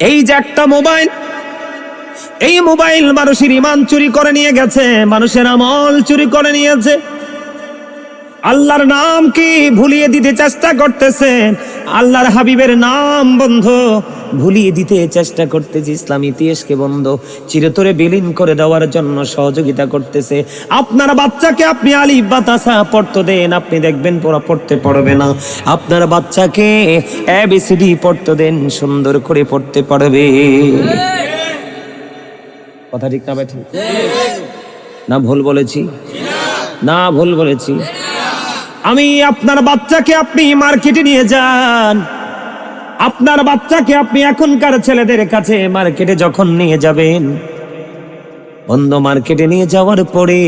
এই যে একটা মোবাইল, এই মোবাইল মানুষের ঈমান চুরি করে নিয়ে গেছে, মানুষের আমল চুরি করে নিয়েছে। আল্লাহর নাম কি ভুলিয়ে দিতে চেষ্টা করতেছে, আল্লাহর হাবিবের নাম বন্ধু ভুলিয়ে দিতে চেষ্টা করতেছে, ইসলাম ইতিহাসকে বন্ধু চিরতরে বিলীন করে দেওয়ার জন্য সহযোগিতা করতেছে। আপনার বাচ্চাকে আপনি আলিফ বা তাসা পড়তে দেন, আপনি দেখবেন পুরো পড়তে পারবে না। আপনার বাচ্চাকে এবিসিডি পড়তে দেন, সুন্দর করে পড়তে পারবে। কথা ঠিক না ঠিক? না ভুল বলেছি? না ভুল বলেছি? আমি আপনার বাচ্চাকে আপনি মার্কেটে নিয়ে যান, আপনার বাচ্চাকে আপনি এখনকার ছেলেদের কাছে মার্কেটে যখন নিয়ে যাবেন বন্ধু, মার্কেটে নিয়ে যাওয়ার পরে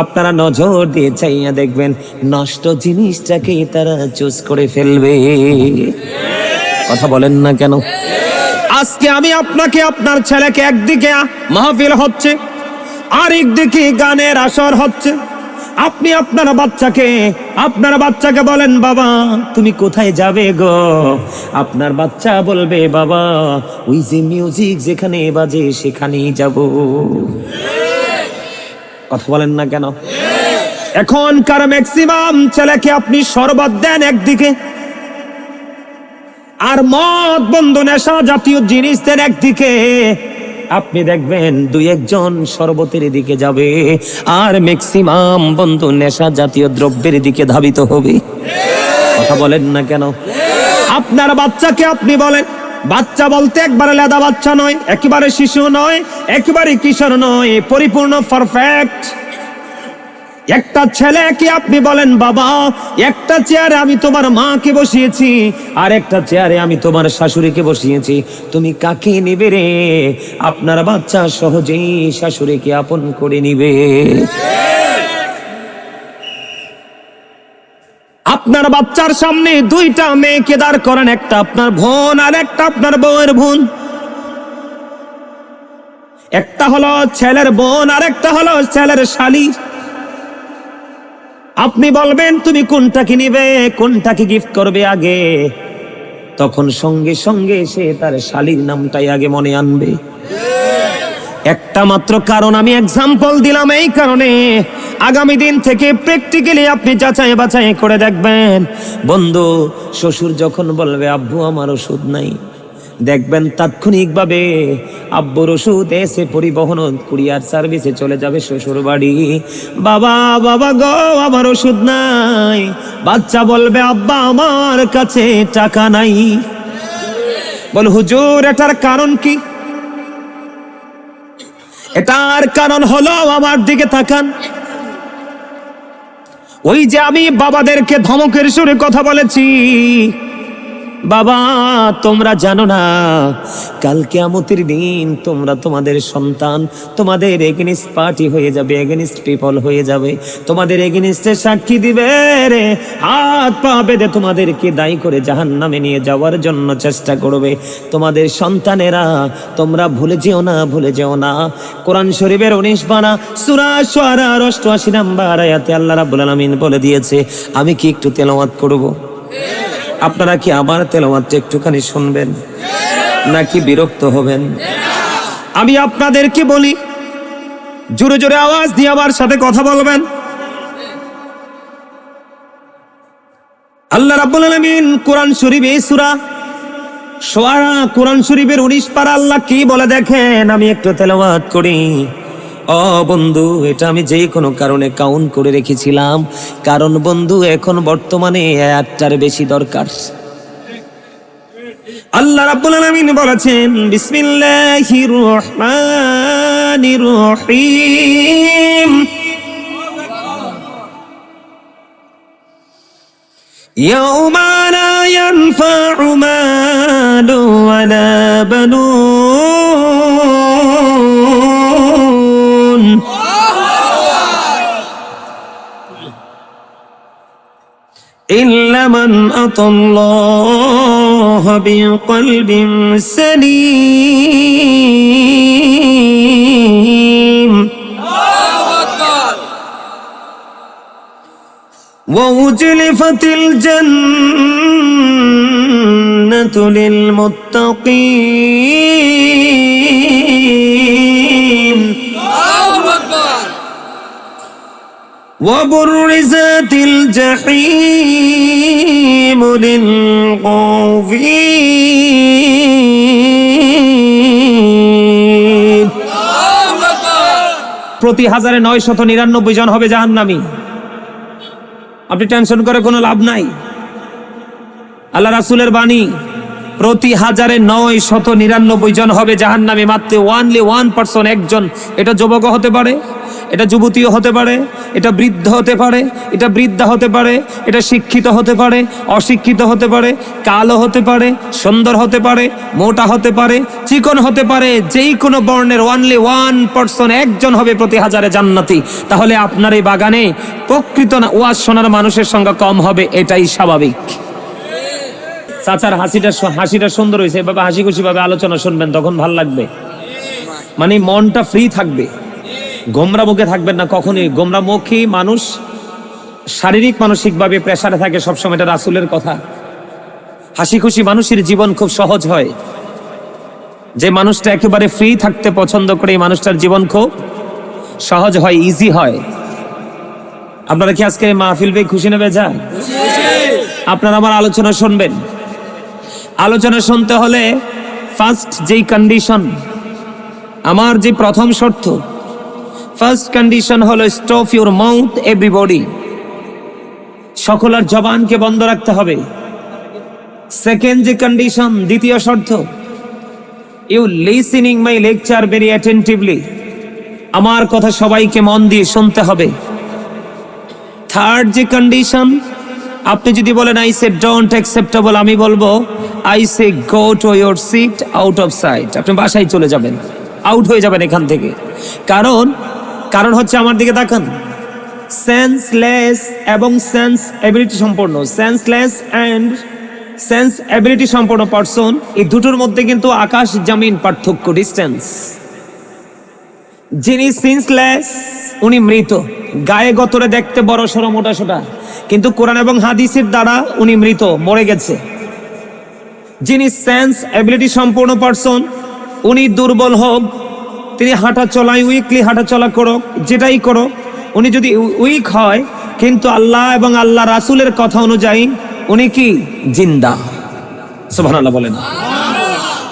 আপনারা নজর দিয়ে চাইয়া দেখবেন নষ্ট জিনিসটাকে তারা চুজ করে ফেলবে। কথা বলেন না কেন? আজকে আমি আপনাকে আপনার ছেলেকে একদিকে মাহফিল হচ্ছে, আরেকদিকে গানের আসর হচ্ছে, আপনি আপনার বাচ্চাকে বলেন বাবা তুমি কোথায় যাবে গো, আপনার বাচ্চা বলবে বাবা ওই যে মিউজিক যেখানে বাজে সেখানেই যাব। কথা বলেন না কেন? এখনকার ম্যাক্সিমাম ছেলেকে আপনি শরবত দেন একদিকে, আর মদ বন্ধু নেশা জাতীয় জিনিস দেন একদিকে, আপনি দেখবেন দুই একজন শরবতের দিকে যাবে আর ম্যাক্সিমাম বন্ধু নেশা জাতীয় দ্রব্যের দিকে ধাবিত হবে। কথা বলেন না কেন? আপনার বাচ্চাকে আপনি বলেন, বাচ্চা বলতে একবারে লেদা বাচ্চা নয়, একেবারে শিশু নয়, একেবারে কিশোর নয়, পরিপূর্ণ পারফেক্ট একটা ছেলেকে আপনি বলেন বাবা একটা চেয়ারে আমি তোমার মাকে বসিয়েছি আর একটা চেয়ারে আমি তোমার শাশুড়িকে বসিয়েছি, তুমি কাকে নিবে রে? আপনার বাচ্চা সহজেই শাশুড়িকে আপন করে নিবে। আপনার বাচ্চার সামনে দুইটা মেয়েকে দাঁড় করান, একটা আপনার বোন আর একটা আপনার বউয়ের বোন, একটা হলো ছেলের বোন আর একটা হলো ছেলের শালি। আপনি বলবেন তুমি কোনটাকে নিবে, কোনটাকে গিফট করবে আগে, তখন সঙ্গে সঙ্গে সে তার শালীর নামটাই আগে মনে আনবে। একটা মাত্র কারণ আমি এক্সাম্পল দিলাম এই কারণে, আগামী দিন থেকে প্র্যাকটিক্যালি আপনি যাচাই বাছাই করে দেখবেন বন্ধু, শ্বশুর যখন বলবে আব্বু আমার ওষুধ নাই, দেখবেন তাৎক্ষণিকভাবে আব্বুর ওষুধ এসে পরিবহন কুরিয়ার সার্ভিসে চলে যাবে শ্বশুর বাড়ি। বাবা বাবা গো আমার ওষুধ নাই, বাচ্চা বলবে আব্বা আমার কাছে টাকা নাই। বল হুজুর এটার কারণ কি? এটার কারণ হলো আমার দিকে তাকান, ওই যে আমি বাবাদেরকে ধমকের সুরে কথা বলেছি, বাবা তোমরা জানো না কাল কিয়ামতের দিন তোমরা তোমাদের সন্তান তোমাদের এগেনিস্ট পার্টি হয়ে যাবে, এগেনিস্ট পিপল হয়ে যাবে, তোমাদের এগেনিস্টে সাক্ষী দিবে রে, হাত পা বেঁধে তোমাদেরকে দায়ী করে জাহান্নামে নিয়ে যাওয়ার জন্য চেষ্টা করবে তোমাদের সন্তানেরা। তোমরা ভুলে যেও না, ভুলে যেও না। কোরআন শরীফের 19 পারা সূরা শুআরা 88 নম্বর আয়াতে আল্লাহ রাব্বুল আলামিন বলে দিয়েছে, আমি কি একটু তেলাওয়াত করব? আপনারা কি আমার তেলাওয়াতটা একটুখানি শুনবেন নাকি বিরক্ত হবেন? আমি আপনাদেরকে বলি জোরে জোরে আওয়াজ দিয়ে আমার সাথে কথা বলবেন। আল্লাহ রাব্বুল আলামিন কোরআন শরীফে সূরা শুআরা কোরআন শরীফের 19 পারা আল্লাহ কি বলে দেখেন, আমি একটু তেলাওয়াত করি। ও বন্ধু এটা আমি যে কোনো কারণে কাউন্ট করে রেখেছিলাম, কারণ বন্ধু এখন বর্তমানে আয়াতটার বেশি দরকার। আল্লাহ রাব্বুল আলামিন বলেছেন বিসমিল্লাহির রহমানির রহিম, ইয়াউমা লা ইয়ানফা'ু মালু ওয়ালা বানুন ইল্লা মান আতাল্লাহা বিকলবিন সালিম ওয়া উজলিফাতিল জান্নাহ জান্নাতু লিল মুত্তাকিন ওয়া বুররিজাতিল জাহিম লিল গাফিলিন। প্রতি 1999 জন হবে জাহান্নামী। আপনি টেনশন করে কোনো লাভ নাই। আল্লাহ রাসূলের বাণী, প্রতি 1999 জন হবে জাহান্নামী। মাত্র ওনলি 1%, একজন। এটা যুবক হতে পারে, এটা যুবতীও হতে পারে, এটা বৃদ্ধ হতে পারে, এটা বৃদ্ধা হতে পারে, এটা শিক্ষিত হতে পারে, অশিক্ষিত হতে পারে, কালো হতে পারে, সুন্দর হতে পারে, মোটা হতে পারে, চিকন হতে পারে, যেই কোনো বর্ণের ওনলি 1%, একজন হবে প্রতি 1000 জান্নাতি। তাহলে আপনার এই বাগানে প্রকৃত ওয়াজ শোনার মানুষের সংখ্যা কম হবে, এটাই স্বাভাবিক। চাচার হাসিটা সুন্দর হয়েছে, এভাবে হাসি খুশি ভাবে আলোচনা শুনবেন, তখন ভাল লাগবে, মানে মনটা ফ্রি থাকবে, গোমরা মুখে থাকবেন না কখনই। গোমরামুখী মানুষ শারীরিক মানসিক ভাবে প্রেসারে থাকে সবসময়, এটা রাসূলের কথা। হাসি খুশি মানুষের জীবন খুব সহজ হয়। যে মানুষটা একেবারে ফ্রি থাকতে পছন্দ করে, এই মানুষটার জীবন খুব সহজ হয়, ইজি হয়। আপনারা কি আজকে মাহফিল পেয়ে খুশি নেবে যান? আপনারা আমার আলোচনা শুনবেন। আলোচনা শুনতে হলে ফার্স্ট যেই কন্ডিশন, আমার যে প্রথম শর্ত, ফার্স্ট কন্ডিশন হলো স্টপ ইউর মাউথ এভরিবডি, সকলের জবানকে বন্ধ রাখতে হবে। সেকেন্ড যে কন্ডিশন, দ্বিতীয় শর্ত, you listening my lecture very attentively, আমার কথা সবাইকে মন দিয়ে শুনতে হবে। থার্ড যে কন্ডিশন, আপনি যদি বলেন আই সে ডোন্ট অ্যাকসেপ্টেবল, আমি বলবো I say go to your seat out of sight, আপনি বাসায় চলে যাবেন, আউট হয়ে যাবেন এখান থেকে। কারণ হচ্ছে, আমার দিকে তাকান, সেন্সলেস এবং সেন্স এবিলিটি সম্পন্ন, সেন্সলেস অ্যান্ড সেন্স এবিলিটি সম্পন্ন পারসন, এই দুটোর মধ্যে কিন্তু আকাশ জমিন পার্থক্য, ডিস্টেন্স। যিনি সেন্সলেস, উনি মৃত, গায়ে গতরে দেখতে বড় সড়ো মোটা সোটা, কিন্তু কোরআন এবং হাদিসের দ্বারা উনি মৃত, মরে গেছে। যিনি সেন্স এবিলিটি সম্পন্ন পারসন, উনি দুর্বল হোক, তিনি হাঁটা চলায় উইকলি হাঁটা চলা করো, যেটাই করো, উনি যদি উইক হয়, কিন্তু আল্লাহ এবং আল্লাহ রাসূলের কথা অনুযায়ী উনি কি জিন্দা। সুবহানাল্লাহ বলেন,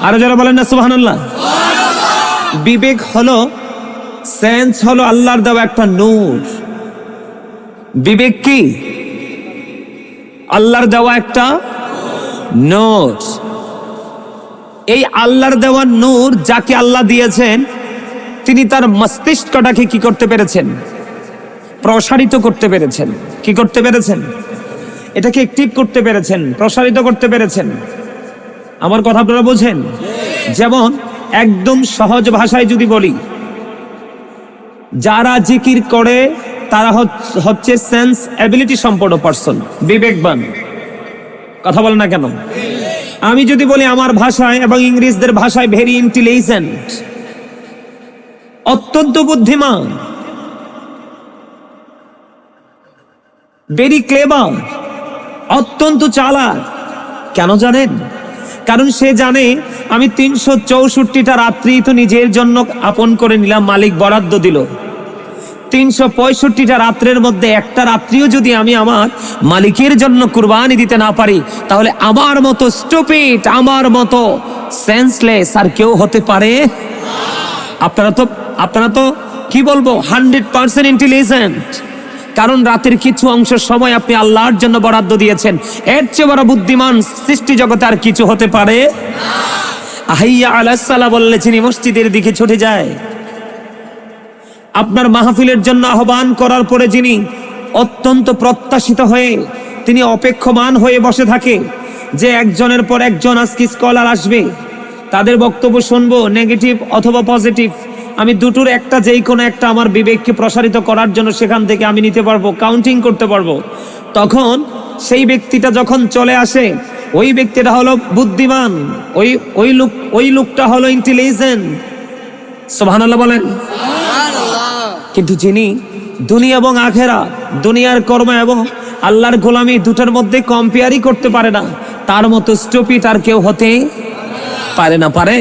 আরো যারা বলেন না সুবহানাল্লাহ। বিবেক হলো, সেন্স হলো আল্লাহর দেওয়া একটা নূর। বিবেক কি? আল্লাহর দেওয়া একটা নূর। এই আল্লাহর দেওয়া নূর যাকে আল্লাহ দিয়েছেন, তিনি তার মস্তিষ্কটাকে কি করতে পেরেছেন? প্রসারিত করতে পেরেছেন। কি করতে পেরেছেন? এটাকে অ্যাক্টিভ করতে পেরেছেন, প্রসারিত করতে পেরেছেন। আমার কথা আপনারা বোঝেন? যেমন একদম সহজ ভাষায় যদি বলি, যারা জিকির করে তারা হচ্ছে সেন্স এবিলিটি সম্পন্ন পারসন, বিবেকবান। কথা বলে না কেন? আমি যদি বলি আমার ভাষায় এবং ইংরেজদের ভাষায়, ভেরি ইন্টেলিজেন্ট, অত্যন্ত বুদ্ধিমান, ভেরি ক্লেভার, অত্যন্ত চালাক। কেন জানেন? কারণ সে জানে আমি 364টা রাত্রি তো নিজের জন্য আপন করে নিলাম, মালিক বরাদ্দ দিল। 365টা রাত্রের মধ্যে একটা রাত্রিও যদি আমি আমার মালিকের জন্য কুরবানি দিতে না পারি, তাহলে আমার মতো স্টুপিড, আমার মতো সেন্সলেস আর কেউ হতে পারে? আপনারা তো কি বলবো, 100% ইন্টেলিজেন্ট। কারণ রাতের কিছু অংশ সময় আপনি আল্লাহর জন্য বরাদ্দ দিয়েছেন। এর চেয়ে বড় বুদ্ধিমান সৃষ্টি জগতে আর কিছু হতে পারে? হাইয়া আলাস সালাহ বললে যিনি মসজিদের দিকে ছুটে যায়, আপনার মাহফিলের জন্য আহ্বান করার পরে যিনি অত্যন্ত প্রত্যাশিত হয়ে তিনি অপেক্ষমান হয়ে বসে থাকে যে একজনের পর একজন আজকে স্কলার আসবে, তাদের বক্তব্য শুনবো, নেগেটিভ অথবা পজিটিভ, আমি দুটোর একটা, যেই কোনো একটা আমার বিবেককে প্রসারিত করার জন্য সেখান থেকে আমি নিতে পারবো, কাউন্টিং করতে পারবো। তখন সেই ব্যক্তিটা যখন চলে আসে, ওই ব্যক্তিটা হলো বুদ্ধিমান, ওই লোকটা হলো ইন্টেলিজেন্ট। সুবহানাল্লাহ বলেন। কিন্তু যিনি দুনিয়া এবং আখেরা, দুনিয়ার কর্ম এবং আল্লাহর গোলামি দুটোর মধ্যে কম্পেয়ারই করতে পারে না, তার মতো স্টুপিড আর কেউ হতে পারে না। পারে?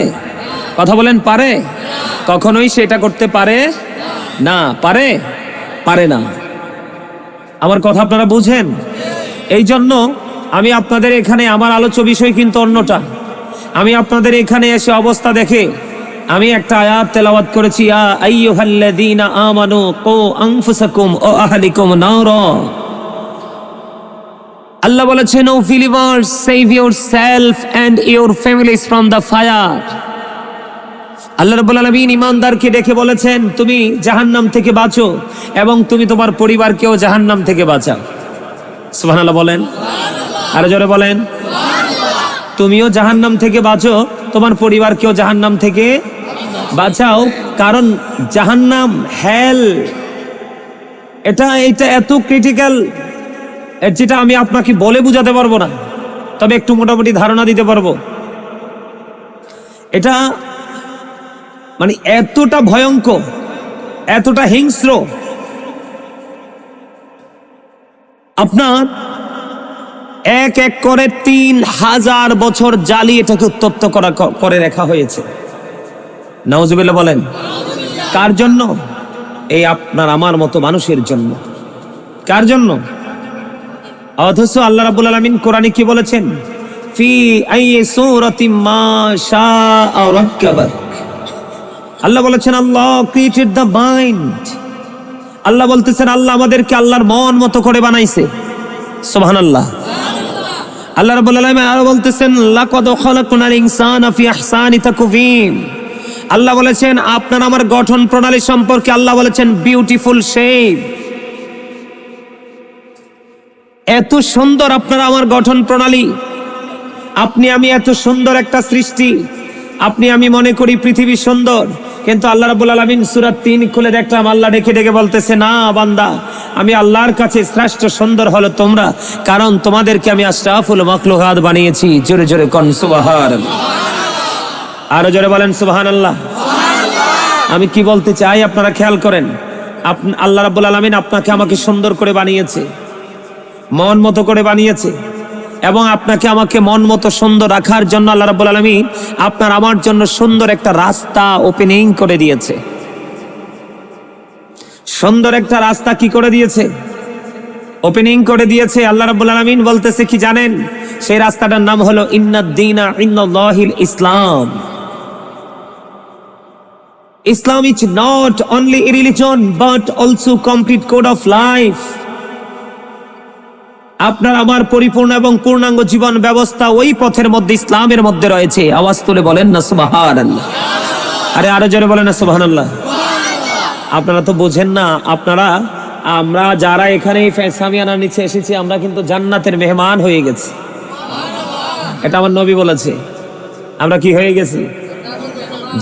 কথা বলেন, পারে? কখনোই সেটা করতে পারে না। পারে? পারে না। আমার কথা আপনারা বুঝেন? এই জন্য আমি আপনাদের এখানে, আমার আলোচ্য বিষয় কিন্তু অন্যটা। আমি আপনাদের এখানে এসে অবস্থা দেখে আমি একটা আয়াত তেলাওয়াত করেছি, ইয়া আইয়ুহাল্লাযীনা আমানু কু আনফুসাকুম ওয়া আহলিকুম নারা। আল্লাহ বলেছেন, O believers, save yourself and your families from the fire. আল্লাহ রাব্বুল আলামিন ঈমানদারকে ডেকে বলেছেন, তুমি জাহান্নাম থেকে বাঁচো এবং তুমি তোমার পরিবারকেও জাহান্নাম থেকে বাঁচাও। সুবহানাল্লাহ বলেন, আরো জোরে বলেন। তুমিও জাহান্নাম থেকে বাঁচো, তোমার পরিবারকেও জাহান্নাম থেকে বাঁচাও। কারণ জাহান্নাম, হেল, এটা এত ক্রিটিক্যাল, যেটা আমি আপনাকে বলে বুঝাতে পারবো না, তবে একটু মোটামুটি ধারণা দিতে পারবো। এটা মানে এতটা ভয়ঙ্কর, এতটা হিংস্র, আপনার এক এক করে 3000 বছর জালি এটাকে উত্তপ্ত করে রাখা হয়েছে। নাউজুবিল্লাহ বলেন। কার জন্য? এই আপনার আমার মতো মানুষের জন্য। কার জন্য? অথচ আল্লাহ রাব্বুল আলামিন কোরআনে কি বলেছেন? ফি আইয়ি সূরাতিম মা শাআ রাক্কাবাক। আল্লাহ বলেছেন, আল্লাহ ক্রিয়েটেড দ্য মাইন্ড। আল্লাহ বলতেছেন, আল্লাহ আমাদেরকে আল্লাহর মন মতো করে বানাইছে। সুবহানাল্লাহ। আল্লাহ রাব্বুল আলামিন আরো বলতেছেন, লাকাদ খালাকনাল ইনসানা ফি আহসানি তাকওয়িম। আল্লাহ বলেছেন, আপনার আমার গঠন প্রণালী সম্পর্কে আল্লাহ বলেছেন বিউটিফুল শেপ। এত সুন্দর আপনার আমার গঠন প্রণালী, আপনি আমি এত সুন্দর একটা সৃষ্টি। আপনি আমি মনে করি পৃথিবী সুন্দর, কিন্তু আল্লাহ রাব্বুল আলামিন সূরা 3 খুলে দেখলাম আল্লাহ ডেকে ডেকে বলতেছে, না বান্দা, আমি আল্লাহর কাছে শ্রেষ্ঠ সুন্দর হলো তোমরা, কারণ তোমাদেরকে আমি আশরাফুল মাখলুকাত বানিয়েছি। জোরে জোরে কোন সুবহানাল্লাহ। আরো জোরে বলেন সুবহানাল্লাহ। আমি কি বলতে চাই আপনারা খেয়াল করেন। আল্লাহ রাব্বুল আলামিন আপনাকে আমাকে সুন্দর করে বানিয়েছে, মন মতো করে বানিয়েছে, এবং আপনাকে আমাকে মন মতো সুন্দর রাখার জন্য আল্লাহ রাব্বুল আলামিন আপনার আমার জন্য সুন্দর একটা রাস্তা ওপেনিং করে দিয়েছে। সুন্দর একটা রাস্তা কি করে দিয়েছে? ওপেনিং করে দিয়েছে। আল্লাহ রাব্বুল আলামিন বলতেছে কি জানেন? সেই রাস্তাটার নাম হলো ইন্নাদ-দীনা ইনদাল্লাহিল ইসলাম। Islam is not only a religion but also complete code of life. আপনার আমার পরিপূর্ণ এবং পূর্ণাঙ্গ জীবন ব্যবস্থা ওই পথের মধ্যে, ইসলামের মধ্যে রয়েছে। আওয়াজ তুলে বলেন না সুবহানাল্লাহ। আরে আরো জোরে বলেন না সুবহানাল্লাহ। আপনারা তো বোঝেন না। আমরা যারা এখানে সামিয়ানার নিচে এসেছি, আমরা কিন্তু জান্নাতের মেহমান হয়ে গেছি। এটা আমার নবী বলেছে। আমরা কি হয়ে গেছি?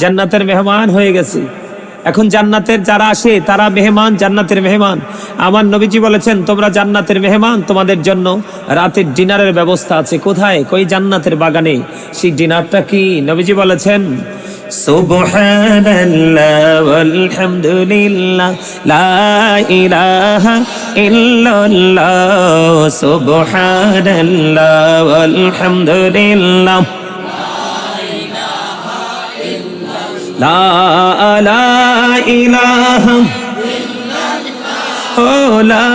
জান্নাতের মেহমান হয়ে গেছি। এখন জান্নাতের যারা আসে তারা মেহমান, জান্নাতের মেহমান। আমার নবীজি বলেছেন, তোমরা জান্নাতের মেহমান, তোমাদের জন্য রাতের ডিনারের ব্যবস্থা আছে। কোথায়? কই জান্নাতের বাগানে। সেই ডিনারটা কি? নবীজি বলেছেন, সুবহানাল্লাহ ওয়ালহামদুলিল্লাহ লা ইলাহা ইল্লাল্লাহ, সুবহানাল্লাহ ওয়ালহামদুলিল্লাহ লা ইলাহা ইল্লাল্লাহ, ও লা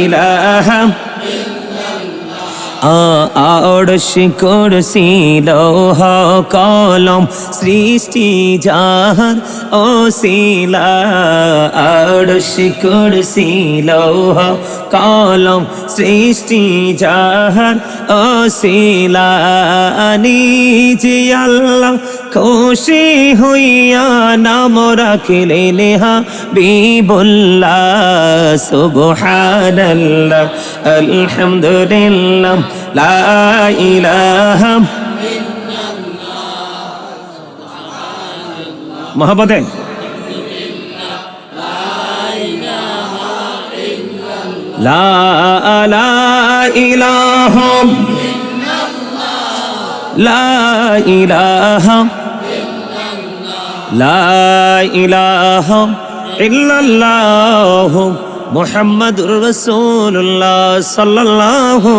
ইলাহা আরশ কুরসি লৌহ কলম সৃষ্টি যাহার ওসিলা। আরশ কুরসি লৌহ কলম সৃষ্টি যাহার ওসিলা। নিজে আল্লাহ খুশি হইয়া নাম রাখিলেন হাবিবুল্লাহ। সুবহানাল্লাহ আলহামদুলিল্লাহ লা ইলাহা ইল্লাল্লাহ। মহব্বতে লা ইলাহা লা ইলাহা লা ইলাহা ইল্লাল্লাহ মুহাম্মাদুর রাসূলুল্লাহ সাল্লাল্লাহু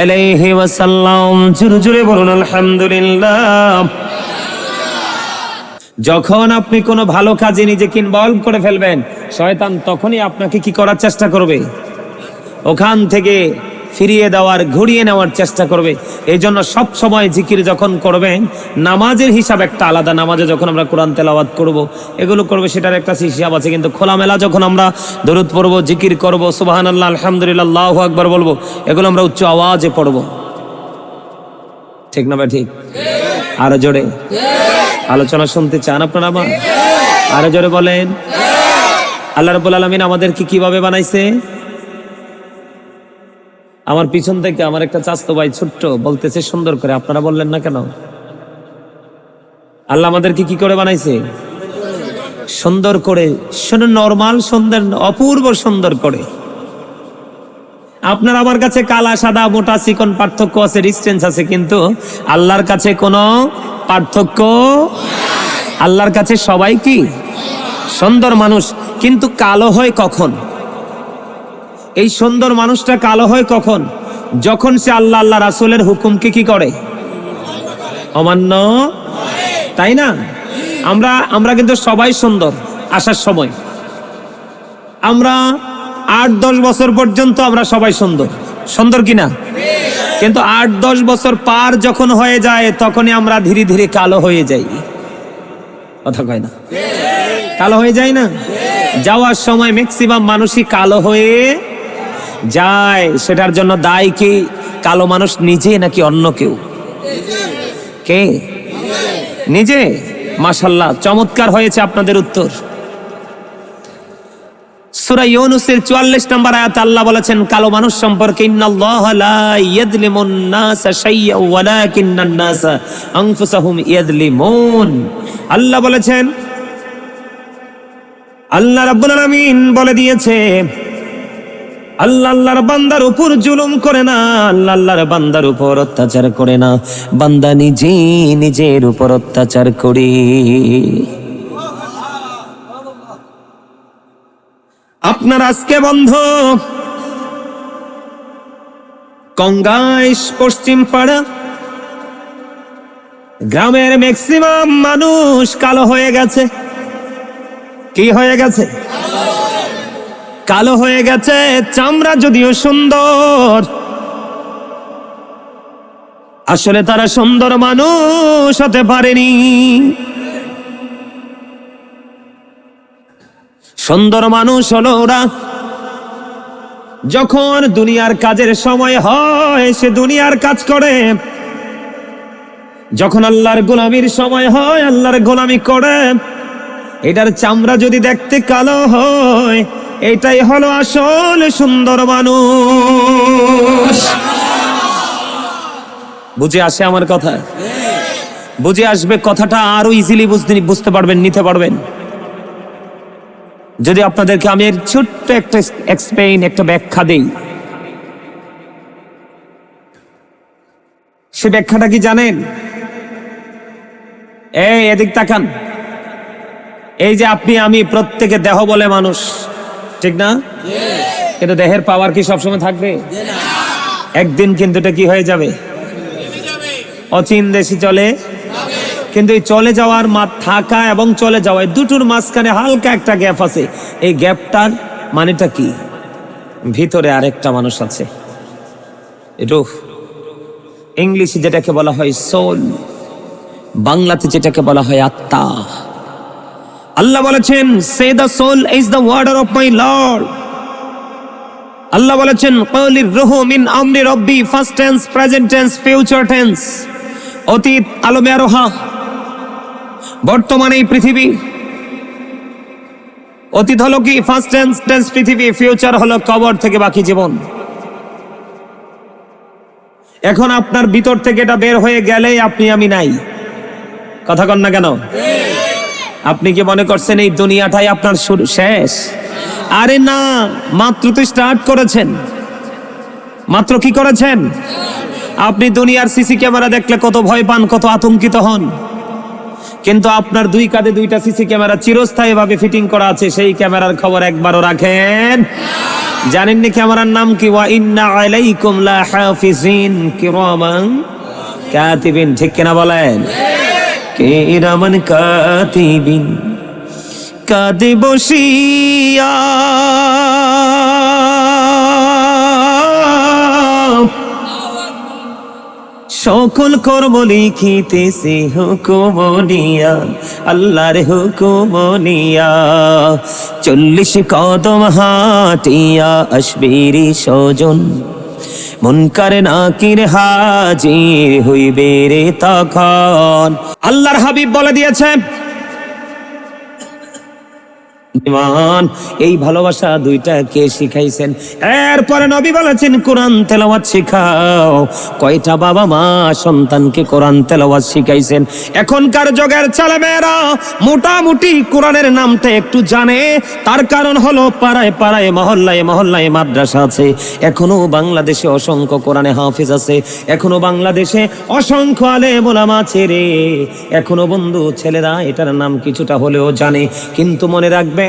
আলাইহি ওয়াসাল্লাম। জোরে জোরে বলুন আলহামদুলিল্লাহ। যখন আপনি কোনো ভালো কাজে নিজেকে ইনভলভ করে ফেলবেন, শয়তান তখনই আপনাকে কি করার চেষ্টা করবে? ওখান থেকে ফিরিয়ে দেওয়ার, ঘুরিয়ে নেওয়ার চেষ্টা করবে। এই জন্য সব সময় জিকির যখন করবেন, নামাজের হিসাব একটা আলাদা। নামাজে যখন আমরা কোরআন তেলাওয়াত করব, এগুলো করবে, সেটার একটা হিসাব আছে। কিন্তু খোলামেলা যখন আমরা দরুদ পড়বো, জিকির করব, সুবহানাল্লাহ, আলহামদুলিল্লাহ, আল্লাহু আকবার বলবো, এগুলো আমরা উচ্চ আওয়াজে পড়বো। ঠিক না ভাই? ঠিক। আরো জোরে আলোচনা শুনতে চান আপনারা? আমার আরো জোরে বলেন। আল্লাহ রাব্বুল আলামিন আমাদেরকে কিভাবে বানাইছে? আমার পিছন থেকে আমার একটা চাচতো ভাই ছোট্ট বলতেছে সুন্দর করে, আপনারা বললেন না কেন? আল্লাহ আমাদেরকে কি করে বানাইছে? সুন্দর করে। শুনুন, নরমাল সুন্দর, অপূর্ব সুন্দর করে। আপনার আমার কাছে কালা সাদা মোটা চিকন পার্থক্য আছে, ডিস্টেন্স আছে, কিন্তু আল্লাহর কাছে কোনো পার্থক্য। আল্লাহর কাছে সবাই কি সুন্দর মানুষ, কিন্তু কালো হয় কখন? এই সুন্দর মানুষটা কালো হয় কখন? যখন সে আল্লাহ আল্লাহ রাসূলের হুকুমকে কি করে? অমান্য। তাই না? আমরা কিন্তু সবাই সুন্দর আসার সময়। আমরা 8-10 বছর পর্যন্ত আমরা সবাই সুন্দর, সুন্দর কিনা? কিন্তু 8-10 বছর পার যখন হয়ে যায়, তখনই আমরা ধীরে ধীরে কালো হয়ে যাই। কথা কয় না? কালো হয়ে যায় না? যাওয়ার সময় ম্যাক্সিমাম মানুষই কালো হয়ে যায়। সেটার জন্য দায়ী কি? কালো মানুষ নিজে নাকি অন্য কেউ? কে? নিজে। মাশাআল্লাহ, চমৎকার হয়েছে আপনাদের উত্তর। সূরা ইউনূসের 44 নম্বর আয়াতে আল্লাহ বলেছেন কালো মানুষ সম্পর্কে, ইন্নাল্লাহা লা ইয়াযলিমুন নাসা শাইয়্যান ওয়ালাকিন্নান নাসা আনফুসাহুম ইয়াযলিমুন। আল্লাহ বলেছেন, আল্লাহ রাব্বুল আলামিন বলে দিয়েছে, আল্লাহ আল্লাহর বান্দার উপর জুলুম করে না, আল্লাহ আল্লাহর বান্দার উপর অত্যাচার করে না, বান্দা নিজে নিজের উপর অত্যাচার করে। আপনার আজকে বন্ধ কঙ্গাইশ পশ্চিম পাড়া গ্রামের ম্যাক্সিমাম মানুষ কালো হয়ে গেছে। কি হয়ে গেছে? কালো হয়ে গেছে। চামড়া যদিও সুন্দর, আসলে তারা সুন্দর মানুষ হতে পারেনি। সুন্দর মানুষ হলো ওরা যখন দুনিয়ার কাজের সময় হয় সে দুনিয়ার কাজ করে, যখন আল্লাহর গোলামির সময় হয় আল্লাহর গোলামি করে। এটার চামড়া যদি দেখতে কালো হয়, এটাই হলো আসল সুন্দর মানুষ। বুঝে আসে আমার কথা? বুঝে আসবে কথাটা, আরো ইজিলি বুঝতে পারবেন, নিতে পারবেন। যদি আপনাদেরকে আমি এর ছোট্ট একটা এক্সপ্লেইন, একটা ব্যাখ্যা দেই। সে ব্যাখ্যাটা কি জানেন? এই এদিক তাকান। এই যে আপনি আমি প্রত্যেকে দেহ বলে মানুষ, ঠিক না? কিন্তু দেহের পাওয়ার কি সবসময় থাকবে? একদিন কিন্তু এটা কি হয়ে যাবে? অচিন দেশে চলে। কিন্তু এই চলে যাওয়ার থাকা এবং চলে যাওয়া দুটোর মাঝখানে হালকা একটা গ্যাপ আছে। এই গ্যাপটার মানেটা কি? ভিতরে আরেকটা মানুষ আছে, রূহ। ইংলিশে যেটাকে বলা হয় সোল, বাংলাতে যেটাকে বলা হয় আত্মা। আল্লাহ বলেছেন, say the soul is the order of my lord. আল্লাহ বলেছেন, ক্বালির রূহু মিন আমরি রব্বি, first tense, present tense, future tense. অতীত আলমে আরোহা, বর্তমানে এই পৃথিবী। অতীত হলো কি? ফার্স্ট টেন্স পৃথিবী, ফিউচার হলো কবর থেকে বাকি জীবন। এখন আপনার ভিতর থেকে এটা বের হয়ে গেলে আপনি আমি নাই। কথা কন না কেন? আপনি কি মনে করছেন এই দুনিয়াটাই আপনার শুরু শেষ? আরে না, মাত্র তো স্টার্ট করেছেন। মাত্র কি করেছেন? আপনি দুনিয়ার সিসি ক্যামেরা দেখলে কত ভয় পান, কত আতঙ্কিত হন, কিন্তু আপনার দুই কাঁধে দুইটা সিসি ক্যামেরা চিরস্থায়ী ভাবে ফিটিং করা আছে, সেই ক্যামেরার খবর একবারও রাখেন? জানেন নি ক্যামেরার নাম কি? ওয়া ইন্না আলাইকুম লাহাফিজিন কিরামান কাতিবিন। ঠিক কিনা বলেন? কিরামান কাতিবিন। কাঁধে বসিয়া সকল কর্ম লিখিতেছে হুকুম নিয়া, আল্লাহর হুকুম নিয়া। 40 কদম হাটিয়া আসবিরি সজন, মুনকার নাকির হাজির হইবে রে তখন। আল্লাহর হাবিব বলে দিয়েছেন ইমান, এই ভালোবাসা দুইটা কে শিখাইছেন? এরপরে নবী বলেছেন কোরআন তেলাওয়াত শিখাও। কয়টা বাবা মা সন্তানকে কোরআন তেলাওয়াত শিখাইছেন? এখনকার যুগের ছেলেমেয়েরা মোটামুটি কোরআনের নামটা একটু জানে, তার কারণ হলো পাড়ায় পাড়ায় মহল্লায় মহল্লায় মাদ্রাসা আছে। এখনো বাংলাদেশে অসংখ্য কোরআনে হাফেজ আছে, এখনো বাংলাদেশে অসংখ্য আলেম ওলামা আছে রে। এখনো বন্ধু ছেলেরা এটার নাম কিছুটা হলেও জানে, কিন্তু মনে রাখবে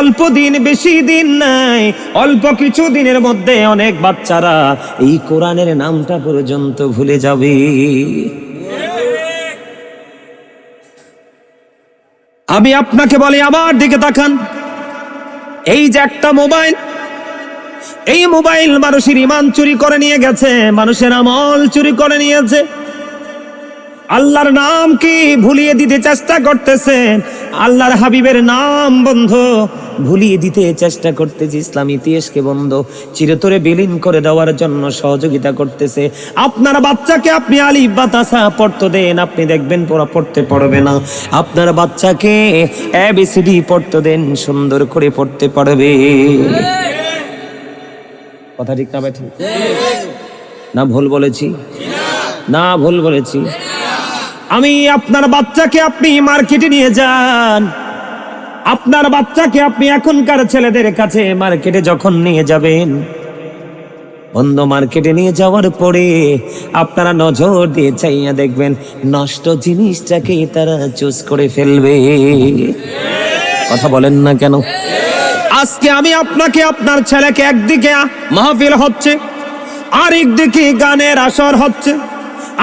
অল্প দিন, বেশি দিন নাই, অল্প কিছু দিনের মধ্যে অনেক বাচ্চারা এই কোরআনের নামটা পর্যন্ত ভুলে যাবে। আমি আপনাকে বলি, আমার দিকে তাকান। এই যে একটা মোবাইল, এই মোবাইল মানুষের ঈমান চুরি করে নিয়ে গেছে, মানুষের আমল চুরি করে নিয়েছে। আল্লাহর নাম কি ভুলিয়ে দিতে চেষ্টা করতেছে, আল্লাহর হাবিবের নাম বন্ধু ভুলিয়ে দিতে চেষ্টা করতেছে, ইসলাম ইতিহাসকে বন্ধু চিরতরে বিলীন করে দেওয়ার জন্য সহযোগিতা করতেছে। আপনার বাচ্চাকে আপনি আলিফ বা তাসা পড়তে দেন, আপনি দেখবেন পড়া পড়তে পারবে না। আপনার বাচ্চাকে এবিসিডি পড়তে দেন, সুন্দর করে পড়তে পারবে। কথা ঠিক না ঠিক? না ভুল বলেছি? না ভুল বলেছি? আমি আপনার বাচ্চাকে আপনি মার্কেটে নিয়ে যান, আপনার বাচ্চাকে আপনি এখনকার ছেলেদের কাছে মার্কেটে যখন নিয়ে যাবেন, বন্ধ মার্কেটে নিয়ে যাওয়ার পরে আপনারা নজর দিয়ে চাইয়া দেখবেন নষ্ট জিনিসটাকে তারা চুজ করে ফেলবে। কথা বলেন না কেন? আজকে আমি আপনাকে আপনার ছেলেকে একদিকে মাহফিল হচ্ছে, আরেক দিকে গানের আসর হচ্ছে,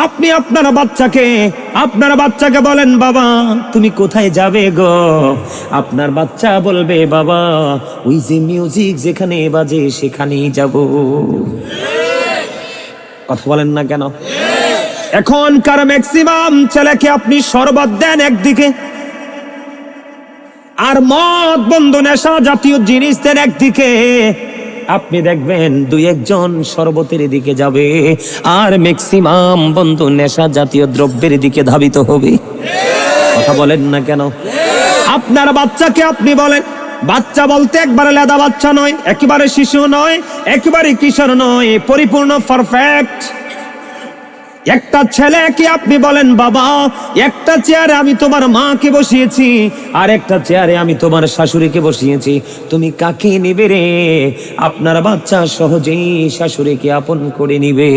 আপনি আপনার বাচ্চাকে বলেন বাবা তুমি কোথায় যাবে গো? আপনার বাচ্চা বলবে বাবা ওই যে মিউজিক যেখানে বাজে সেখানেই যাব। কথা বলেন না কেন? এখনকার ম্যাক্সিমাম ছেলেকে আপনি শরবত দেন একদিকে, আর মদ বন্ধ নেশা জাতীয় জিনিস দেন একদিকে, আপনি দেখবেন দুই একজন শরবতের দিকে যাবে, আর ম্যাক্সিমাম বন্ধু নেশা জাতীয় দ্রব্যের দিকে ধাবিত হবে। কথা বলেন না কেন? আপনার বাচ্চাকে আপনি বলেন, বাচ্চা বলতে একবারে লেদা বাচ্চা নয়, একেবারে শিশু নয়, একেবারে কিশোর নয়, পরিপূর্ণ পারফেক্ট একটা ছেলেকে আপনি বলেন বাবা একটা চেয়ারে আমি তোমার মাকে বসিয়েছি, আর একটা চেয়ারে আমি তোমার শাশুড়িকে বসিয়েছি, তুমি কাকে নিবে রে? আপনার বাচ্চা সহজেই শাশুড়িকে আপন করে নিবে।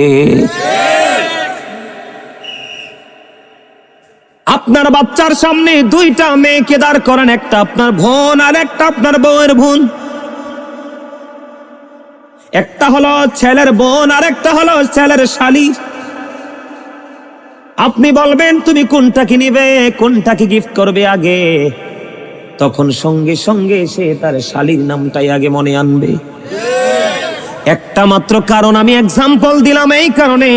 আপনার বাচ্চার সামনে দুইটা মেয়েকে দাঁড় করান, একটা আপনার বোন আর একটা আপনার বউয়ের বোন, একটা হলো ছেলের বোন আর একটা হলো ছেলের শালি। আপনি বলবেন তুমি কোনটাকে নিবে, কোনটাকে গিফট করবে আগে, তখন সঙ্গে সঙ্গে সে তার শালীর নামটাই আগে মনে আনবে। একটা মাত্র কারণ আমি এক্সাম্পল দিলাম এই কারণে,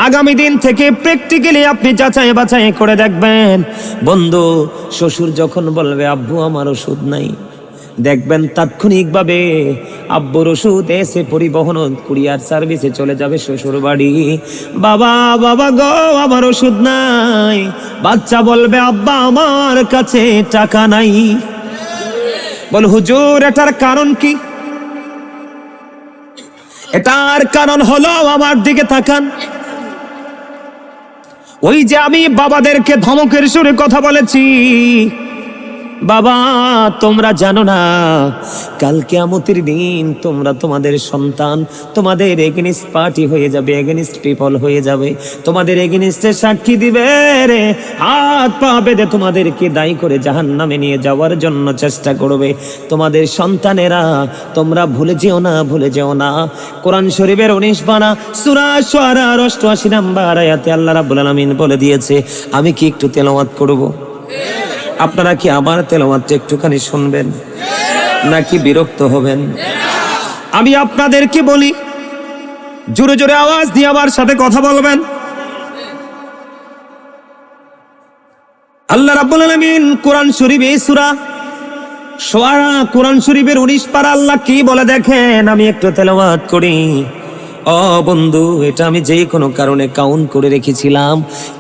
আগামী দিন থেকে প্র্যাকটিক্যালি আপনি যাচাই বাছাই করে দেখবেন। বন্ধু শ্বশুর যখন বলবে আব্বু আমার ওষুধ নাই, দেখবেন তাৎক্ষণিকভাবে আব্বুর ওষুধ এসে পরিবহন কুরিয়ার সার্ভিসে চলে যাবে শ্বশুর বাড়ি। বাবা বাবা গো আমার ওষুধ নাই, বাচ্চা বলবে আব্বা আমার কাছে টাকা নাই। বল হুজুর এটার কারণ কি? এটার কারণ হলো আমার দিকে তাকান, ওই যে আমি বাবাদেরকে ধমকের সুরে কথা বলেছি, বাবা তোমরা জানো না কাল কিয়ামতের দিন তোমরা তোমাদের সন্তান তোমাদের এগেনিস্ট পার্টি হয়ে যাবে, এগেনিস্ট পিপল হয়ে যাবে, তোমাদের এগেনিস্টে সাক্ষী দিবে রে, হাত পা বেঁধে তোমাদেরকে দায়ী করে জাহান্নামে নিয়ে যাওয়ার জন্য চেষ্টা করবে তোমাদের সন্তানেরা। তোমরা ভুলে যেও না, ভুলে যেও না। কোরআন শরীফের 19 পারা সূরা শুআরার 88 নম্বর আয়াতে আল্লাহ রাব্বুল আলামিন বলে দিয়েছে, আমি কি একটু তেলাওয়াত করব? আপনারা কি আমার তেলাওয়াতটা একটুখানি শুনবেন নাকি বিরক্ত হবেন? আমি আপনাদেরকে বলি, জোরে জোরে আওয়াজ দিয়ে আমার সাথে কথা বলবেন। আল্লাহ রাব্বুল আলামিন কোরআন শরীফে সূরা শুআরা কোরআন শরীফের 19 পারা আল্লাহ কি বলে দেখেন, আমি একটু তেলাওয়াত করি। ও বন্ধু, এটা আমি যে কোনো কারণে কাউন্ট করে রেখেছিলাম,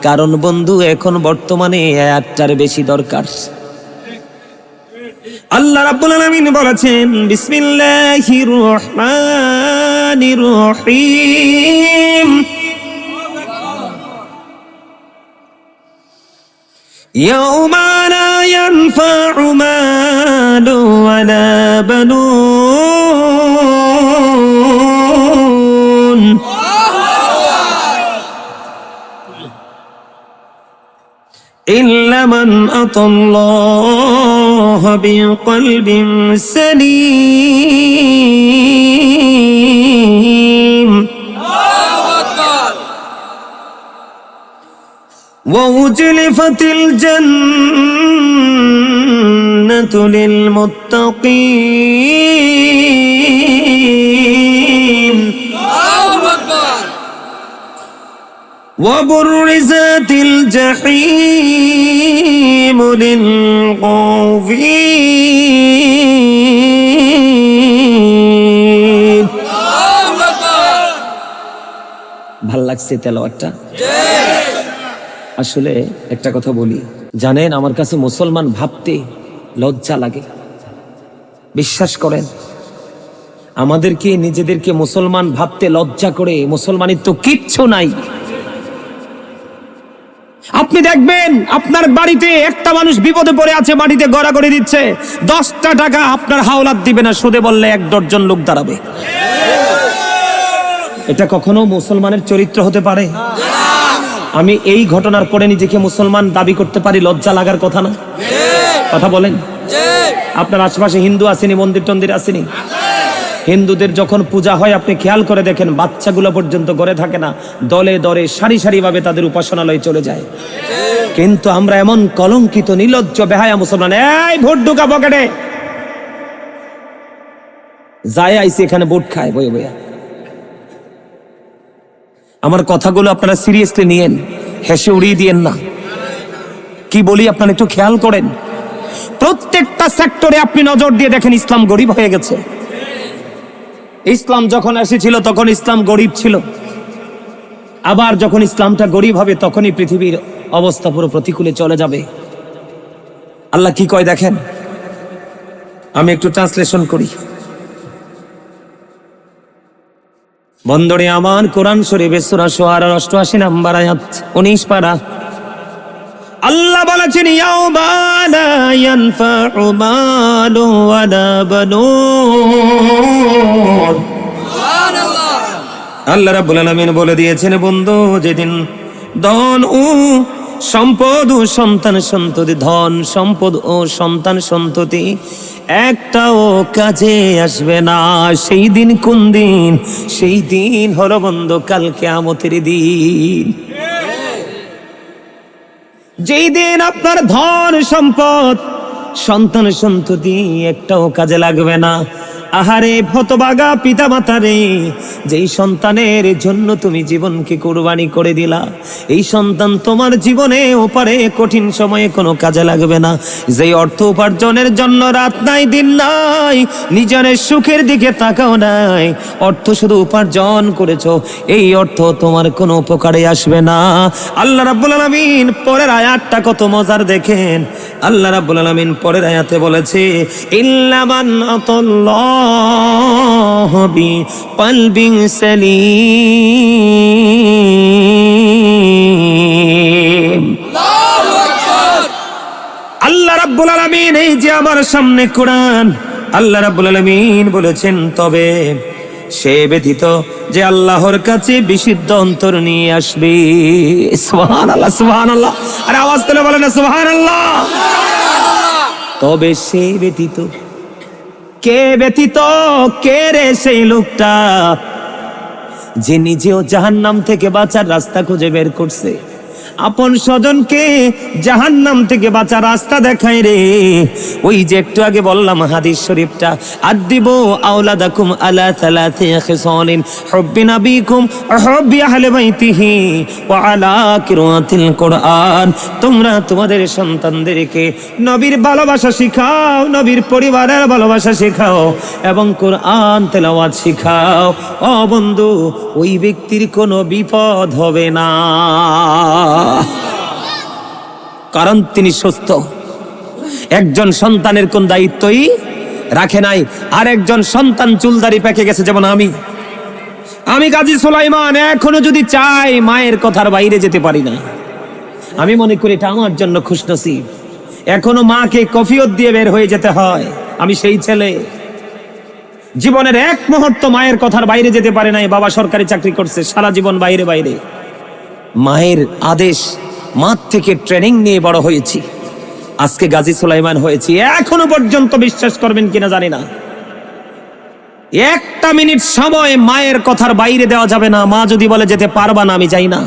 কারণ বন্ধু এখন বর্তমানে আয়াতটার বেশি দরকার। আল্লাহ রাব্বুল আলামিন বলেছেন, বিসমিল্লাহির রহমানির রহিম, ইয়াউমা লা ইয়ানফা'ু মালু ওয়ালা বানুন ইল্লা মান আতাল্লাহা বিকলবিন সালিম وَأُزْلِفَتِ الْجَنَّةُ لِلْمُتَّقِينَ وَبُرِّزَتِ الْجَحِيمُ لِلْغَافِلِينَ। ভাল লাগছে তেলাওয়াতটা? আসলে একটা কথা বলি, জানেন আমার কাছে মুসলমান ভাবতে লজ্জা লাগে। বিশ্বাস করেন, আমাদেরকে নিজেদেরকে মুসলমান ভাবতে লজ্জা করে। মুসলমানের তো কিচ্ছু নাই। আপনি দেখবেন আপনার বাড়িতে একটা মানুষ বিপদে পড়ে আছে, মাটিতে গড়াগড়ি দিচ্ছে, 10টা টাকা আপনার হাওলাত দিবে না, সুদে বললে 1 ডজন লোক দাঁড়াবে। এটা কখনো মুসলমানের চরিত্র হতে পারে? আমি এই ঘটনার পরে নিজেকে মুসলমান দাবি করতে পারি? লজ্জা লাগার কথা না? কথা বলেন। আপনার আশেপাশে হিন্দু আসেনি, মন্দির টন্দির আসেনি? হিন্দুদের যখন পূজা হয় আপনি খেয়াল করে দেখেন, বাচ্চাগুলো পর্যন্ত ঘরে থাকে না, দলে দলে সারি সারি ভাবে তাদের উপাসনালয়ে চলে যায়। কিন্তু আমরা এমন কলঙ্কিত, নির্লজ্জ, বেহায়া মুসলমান। এই ভোট ঢুকা পকেটে যায়, আইসি এখানে ভোট খায় বয়ে বয়ে। আমার কথাগুলো আপনারা সিরিয়াসলি নিয়েন, হেসে উড়িয়ে দিয়েন না। কি বলি আপনারা একটু খেয়াল করেন। প্রত্যেকটা সেক্টরে আপনি নজর দিয়ে দেখেন, ইসলাম গরিব হয়ে গেছে। ইসলাম যখন এসেছিল তখন ইসলাম গরিব ছিল, আবার যখন ইসলামটা গরিব হবে তখনই পৃথিবীর অবস্থা পুরো প্রতিকূলে চলে যাবে। আল্লাহ কি কয় দেখেন, আমি একটু ট্রান্সলেশন করি। বন্ধুরে আমার, কোরআন শরীফের সূরা শুআরার 88 নম্বর আয়াত 19 পারা আল্লাহ বলেছেন, ইয়াউমা লা ইয়ানফা'ু মালু ওয়ালা বানুন। সুবহানাল্লাহ। আল্লাহ রাব্বুল আলামিন বলে দিয়েছেন, বন্ধু যেদিন ধন ও সম্পদ ও সন্তান সন্ততি, ধন সম্পদ ও সন্তান সন্ততি একটাও কাজে আসবে না। সেই দিন কোন দিন? সেই দিন হলো বন্ধু কাল কিয়ামতের দিন। যেই দিন আপনার ধন সম্পদ সন্তান সন্ততি একটাও কাজে লাগবে না। আহারে হতভাগা পিতা মাতা রে, যেই সন্তানের জন্য তুমি জীবনকে কুরবানি করে দিলা, এই সন্তান তোমার জীবনে ওপারে কঠিন সময়ে কোনো কাজে লাগবে না। যেই অর্থ উপার্জনের জন্য রাত নাই দিন নাই, নিজের সুখের দিকে তাকাও নাই, অর্থ শুধু উপার্জন করেছো, এই অর্থ তোমার কোনো উপকারে আসবে না। আল্লাহ রাব্বুল আলামিন পরের আয়াতটা কত মজার দেখেন। আল্লাহ রাব্বুল আলামিন পরের আয়াতে বলেছে, ইল্লা মান আতাল্লাহু বিকলবিন সালিম। আল্লাহু আকবার। আল্লাহ রাব্বুল আলামিন, এই যে আমার সামনে কোরআন, আল্লাহ রাব্বুল আলামিন বলেছেন, তবে সে ব্যতীত যে আল্লাহর কাছে বিশুদ্ধ অন্তর নিয়ে আসবে। সুবহানাল্লাহ, সুবহানাল্লাহ, আরে আওয়াজ তুলে বলেন না সুবহানাল্লাহ। তবে সে ব্যতীত, কে ব্যতীত? কে রে সেই লোকটা যে নিজেও জাহান্নাম থেকে বাঁচার রাস্তা খুঁজে বের করছে, আপন স্বজনকে জাহান্নাম থেকে বাঁচার রাস্তা দেখায় রে। ওই যে একটু আগে বললাম হাদিস শরীফটা, আদিবু আওলাদাকুম আলা সালাতি খিসালিন হুব্বি নাবিকুম ওয়া হুব্বি আহলি বাইতিহি ওয়া আলা কিরাতিল কুরআন। তোমরা তোমাদের সন্তানদেরকে নবীর ভালোবাসা শিখাও, নবীর পরিবারের ভালোবাসা শিখাও এবং কোরআন তেলাওয়াত শিখাও। ও বন্ধু, ওই ব্যক্তির কোনো বিপদ হবে না, কারণ তিনি সুস্থ। একজন সন্তানের কোন দায়িত্বই রাখে নাই, আর একজন সন্তান চুলদারি পেকে গেছে, যেমন আমি গাজী সুলাইমান এখনো যদি চাই মায়ের কথার বাইরে যেতে পারি না। আমি মনে করি এটা আমার জন্য খুশনসিব। এখনো মাকে কফিয়ত দিয়ে বের হয়ে যেতে হয়। আমি সেই ছেলে, জীবনের এক মুহূর্ত মায়ের কথার বাইরে যেতে পারে নাই। বাবা সরকারি চাকরি করছে, সারা জীবন বাইরে বাইরে। মায়ের আদেশ, মা থেকে ট্রেনিং নিয়ে বড় হয়েছি, আজকে গাজী সুলাইমান হয়েছি। এখনো পর্যন্ত বিশ্বাস করবেন কিনা জানি না, একটা মিনিট সময় মায়ের কথার বাইরে দেওয়া যাবে না। মা যদি বলে যেতে পারবা না, আমি যাই না।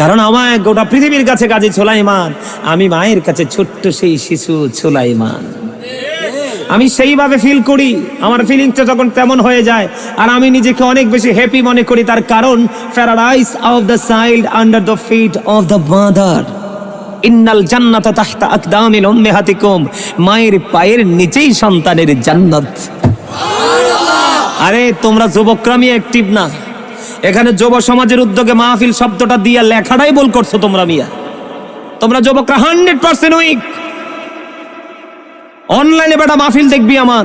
কারণ আমার গোটা পৃথিবীর কাছে গাজী সুলাইমান, আমি মায়ের কাছে ছোট্ট সেই শিশু সুলাইমান। আমি সেইভাবে ফিল করি, আমার ফিলিংসটা যখন তেমন হয়ে যায়, আর আমি নিজেকে অনেক বেশি হ্যাপি মনে করি। তার কারণ, paradise of the child under the feet of the mother, ইন্নাল জান্নাতা তাহতা আকদামিল উম্মাহাতিকুম। মায়ের পায়ের নিচেই সন্তানের জান্নাত। আরে তোমরা যুবকরা মিয়া অ্যাক্টিভ না, এখানে যুব সমাজের উদ্যোগে মাহফিল শব্দটা দিয়ে লেখাটাই বল করছো তোমরা মিয়া। তোমরা যুবকরা 100% উইক। অনলাইনে বেটা মাহফিল দেখবি আমার,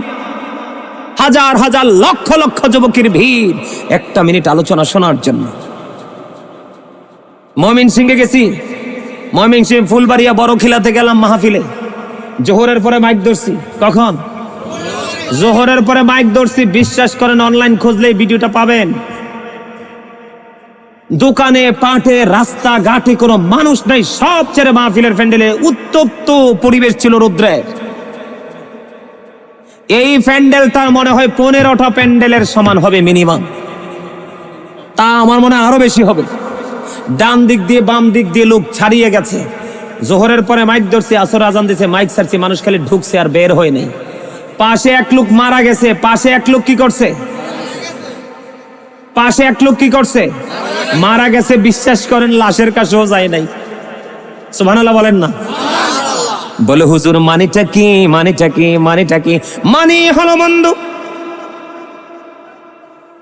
হাজার হাজার লক্ষ লক্ষ যুবকের ভিড় একটা মিনিট আলোচনা শোনার জন্য। ময়মনসিংহে গেছি, ময়মনসিংহ ফুলবাড়িয়া বড়খিলাতে গেলাম মাহফিলে। জোহরের পরে মাইক ধরছি। কখন? জোহরের পরে মাইক ধরছি। বিশ্বাস করেন, অনলাইন খুঁজলেই ভিডিওটা পাবেন। দোকানে, পাটে, রাস্তা ঘাটে কোনো মানুষ নাই, সব ছেড়ে মাহফিলের প্যান্ডেলে উত্তপ্ত পরিবেশ ছিল রৌদ্রের। এই প্যান্ডেলটা মনে হয় 15টা প্যান্ডেলের সমান হবে মিনিমাম, তা আমার মনে হয় আরো বেশি হবে। ডান দিক দিয়ে বাম দিক দিয়ে লোক ছাড়িয়ে গেছে। জোহরের পরে মাইক ধরছি, আসর আজান দিছে, মাইক ছাড়ছি, মানুষ খালি ঢুকছে আর বের হয় নাই। পাশে এক লোক মারা গেছে। পাশে এক লোক কি করছে? পাশে এক লোক কি করছে? মারা গেছে। বিশ্বাস করেন, লাশের কাছেও যায় নাই। সুবহানাল্লাহ বলেন না। বলে হুজুর মানিটা কি? মানিটা কি? মানিটা কি? মানি হলো বন্ধু,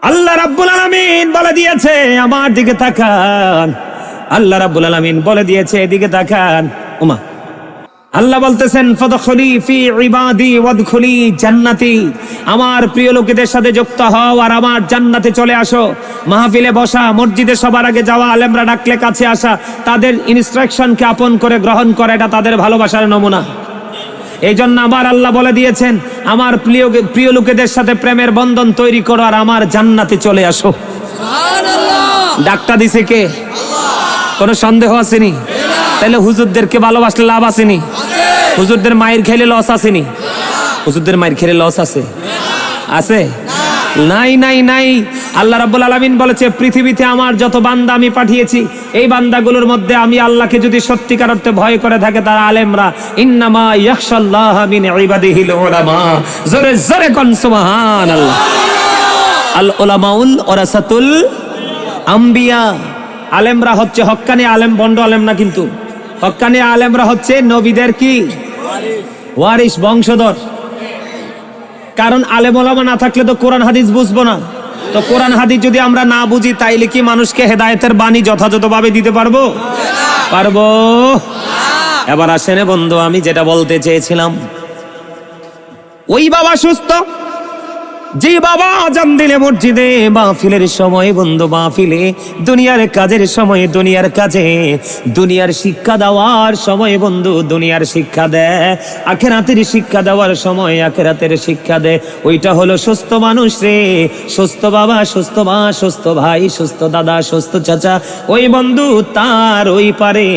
আল্লাহ রাব্বুল আলামিন বলে দিয়েছে আমার দিকে তাকান। আল্লাহ রাব্বুল আলামিন বলে দিয়েছে এদিকে তাকান। ওমা, আল্লাহ বলতেছেন ফাদখুলি ফি ইবাদি ওয়াদখুলি জান্নাতি। আমার প্রিয় লোকেদের সাথে যুক্ত হও আর আমার জান্নাতে চলে আসো। মাহফিলে বসা, মসজিদে সবার আগে যাওয়া, আলেমরা ডাকলে কাছে আসা, তাদের ইনস্ট্রাকশনকে আপন করে গ্রহণ করা, এটা তাদের ভালোবাসার নমুনা। এই জন্য আমার আল্লাহ বলে দিয়েছেন আমার প্রিয় লোকেদের সাথে প্রেমের বন্ধন তৈরি করো আর আমার জান্নাতে চলে আসো। সুবহানাল্লাহ। ডাকটা দিছে কে? আল্লাহ। কোনো সন্দেহ আসেনি? তাহলে হুজুরদেরকে ভালোবাসলে লাভ আসেনি? হুজুরদের মায়ের খেলে লস আসেনি? হুজুরদের মায়ের খেলে লস আছে? আছে? নাই নাই নাই। আল্লাহ রাব্বুল আলামিন বলেছে পৃথিবীতে আমার যত বান্দা আমি পাঠিয়েছি, এই বান্দাগুলোর মধ্যে আমি আল্লাহকে যদি সত্যিকার অর্থে ভয় করে থাকে তারা আলেমরা। ইন্নামা ইয়াখশাল্লাহ মিন ইবাদিহিল উলামা। জোরে জোরে কোন সুবহানাল্লাহ। আল উলামাউল ওয়ারাসাতুল আম্বিয়া। আলেমরা হচ্ছে হক্কানি আলেম, বন্ড আলেম না কিন্তু। হক্কানি আলেমরা হচ্ছে নবীদের কি ওয়ারিস, বংশধর। কারণ আলেম ওলামা না থাকলে তো কোরআন হাদিস বুঝবো না। তো কোরআন হাদিস যদি আমরা না বুঝি তাইলে কি মানুষকে হেদায়েতের বাণী যথাযথভাবে দিতে পারবো? পারবো? এবার আসেন বন্ধু, আমি যেটা বলতে চেয়েছিলাম, ওই বাবা সুস্থ, যে বাবা আজান দিলে মসজিদে মাহফিলের সময় বন্ধু মাহফিলে, দুনিয়ার কাজের সময় দুনিয়ার কাজে, দুনিয়ার শিক্ষা দেওয়ার সময় বন্ধু দুনিয়ার শিক্ষা দেয়, আখিরাতের শিক্ষা দেওয়ার সময় আখিরাতের শিক্ষা দেয়। ওইটা হলো সুস্থ মানুষ রে, সুস্থ বাবা, সুস্থ মা, সুস্থ ভাই, সুস্থ দাদা, সুস্থ চাচা। ওই বন্ধু তার ওই পারে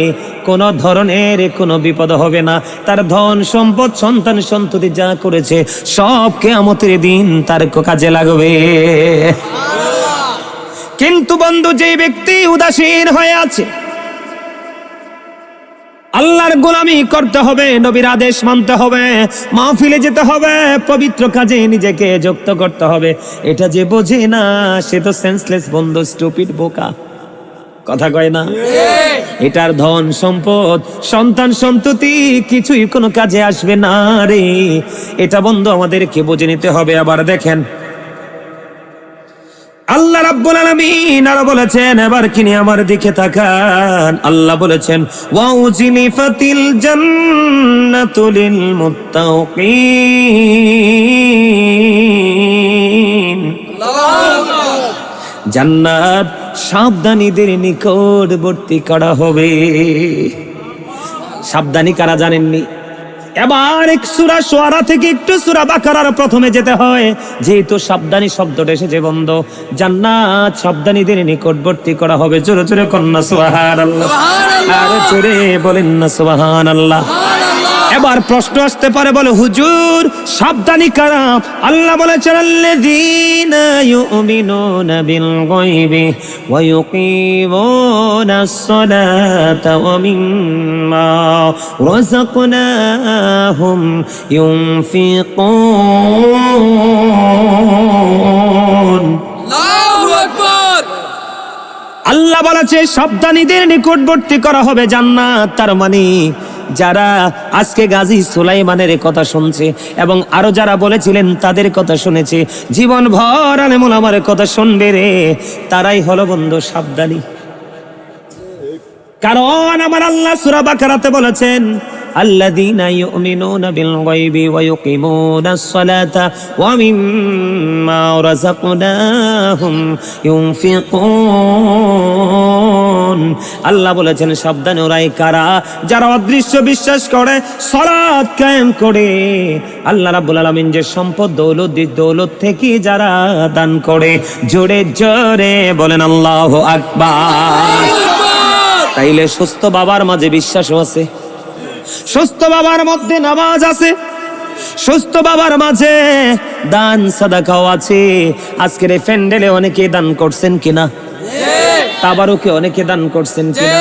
কোন ধরনের কোনো বিপদ হবে না। তার ধন সম্পদ সন্তান সন্ততি যা করেছে সব কিয়ামতের দিন তার কাজে লাগবে। কিন্তু বন্ধু যে ব্যক্তি উদাসীন হয়ে আছে, আল্লাহর গোলামি করতে হবে, নবীর আদেশ মানতে হবে, মাহফিলে যেতে হবে, পবিত্র কাজে নিজেকে যুক্ত করতে হবে, এটা যে বোঝে না সে তো সেন্সলেস বন্ধু, স্টুপিড, বোকা। কথা কয় না? এটার ধন সম্পদ সন্তান সন্ততি কিছুই কোনো কাজে আসবে না রে। এটা বন্ধু আমাদেরকে বুঝে নিতে হবে। আবার দেখেন আল্লাহ রাব্বুল আলামিন আরো বলেছেন, এবার কিনে আমার দিকে তাকান। আল্লাহ বলেছেন ওয়া উজলিফাতিল জান্নাতু লিল মুত্তাকিন। জান্নাত সাবধানীদের নিকটবর্তী করা হবে। সাবধানী কারা জানেননি? এবার এক সূরা শুআরা থেকে একটু সূরা বাকারার প্রথমে যেতে হয়, যেহেতু সাবধানী শব্দটা এসেছে বন্ধু। জান্নাত সাবধানীদের নিকটবর্তী করা হবে। জোরে জোরে কন্যা সুবহানাল্লাহ, আর জোরে বলেন না সুবহানাল্লাহ। এবার প্রশ্ন আসতে পারে, বলে হুজুর সাবধানী কারা? আল্লাহ বলেছেন আল্লাযীনা ইউমিনুনা বিল গায়বি ওয়া ইউকিমুনাস সালাতা ওয়া মিম্মা রাযাকনাহুম ইউনফিকুন। আল্লাহু আকবার। আল্লাহ বলেছে সাবধানীদের নিকটবর্তী করা হবে জান্নাত। তার মানে যারা আজকে গাজী সুলাইমানের কথা শুনছে এবং আরো যারা বলেছিলেন তাদের কথা শুনেছে, জীবন ভর আলেম ওলামার কথা শুনবে রে, তারাই হলো বন্ধু সাবধানী। কারণ আমার আল্লাহ সূরা বাকারাতে বলেছেন আল্লাযীনা ইউমিনুনা বিল গায়বি ওয়া ইউকিমুনাস সালাতা ওয়া মিম্মা রাযাকনাহুম ইউনফিকুন। আল্লাহ বলেছেন সাবধান ওরাই কারা, যারা অদৃশ্য বিশ্বাস করে, সালাত কায়েম করে, আল্লাহ রাব্বুল আলামিন যে সম্পদ দৌলত থেকে যারা দান করে। জোরে জোরে বলেন আল্লাহু আকবার। তাইলে সুস্থ বাবার মাঝে বিশ্বাসও আছে, সুস্থ বাবার মধ্যে নামাজ আছে, সুস্থ বাবার মাঝে দান সাদাকাও আছে। আজকের এই প্যান্ডেলে অনেকে দান করছেন কিনা? তাবারুকে অনেকে দান করছেন কিনা?